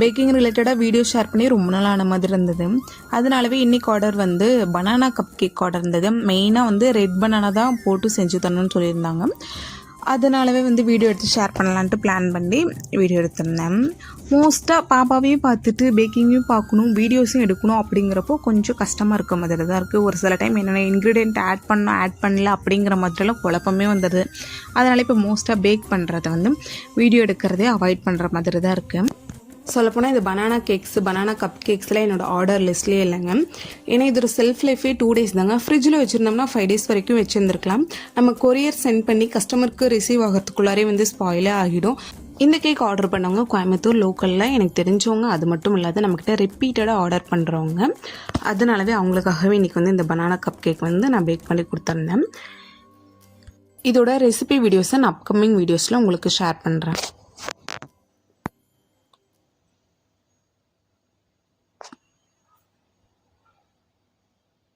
Packing ரிலேட்டடாக video share பண்ணி ரொம்ப நாள் ஆன மாதிரி இருந்தது. அதனாலவே இன்றைக்கி ஆர்டர் வந்து பனானா கப் கேக் ஆர்டர் இருந்தது. மெயினாக வந்து ரெட் பனானா தான் போட்டு செஞ்சு தரணும்னு சொல்லியிருந்தாங்க. அதனாலவே வந்து வீடியோ எடுத்து ஷேர் பண்ணலான்ட்டு பிளான் பண்ணி வீடியோ எடுத்திருந்தேன். மோஸ்ட்டாக பாப்பாவையும் பார்த்துட்டு பேக்கிங்கையும் பார்க்கணும், வீடியோஸும் எடுக்கணும் அப்படிங்கிறப்போ கொஞ்சம் கஷ்டமாக இருக்க மாதிரி தான் இருக்குது. ஒரு சில டைம் என்னென்ன இன்க்ரீடியன்ட் ஆட் பண்ணல அப்படிங்கிற மாதிரிலாம் குழப்பமே வந்துடுது. அதனால் இப்போ மோஸ்ட்டாக பேக் பண்ணுறதை வந்து வீடியோ எடுக்கிறதே அவாய்ட் பண்ணுற மாதிரி தான் இருக்குது. சொல்லப்போனால் இது பனானா கேக்ஸ், பனானா கப் கேக்ஸ்லாம் என்னோடய ஆர்டர் லிஸ்ட்லேயே இல்லைங்க. ஏன்னா இது ஒரு செல்ஃப் லைஃபே 2 days தாங்க. ஃப்ரிட்ஜில் வச்சுருந்தோம்னா 5 days வரைக்கும் வச்சுருந்துருக்கலாம். நம்ம கொரியர் சென்ட் பண்ணி கஸ்டமருக்கு ரிசீவ் ஆகிறதுக்குள்ளாரே வந்து ஸ்பாயிலே ஆகிடும். இந்த கேக் ஆர்டர் பண்ணவங்க கோயம்புத்தூர் லோக்கலில் எனக்கு தெரிஞ்சவங்க. அது மட்டும் இல்லாத நம்மக்கிட்ட ரிப்பீட்டடாக ஆர்டர் பண்ணுறவங்க. அதனாலவே அவங்களுக்காகவே இன்றைக்கி வந்து இந்த பனானா கப் கேக் வந்து நான் பேக் பண்ணி கொடுத்துருந்தேன். இதோட ரெசிபி வீடியோஸை நான் அப்கமிங் வீடியோஸில் உங்களுக்கு ஷேர் பண்ணுறேன்.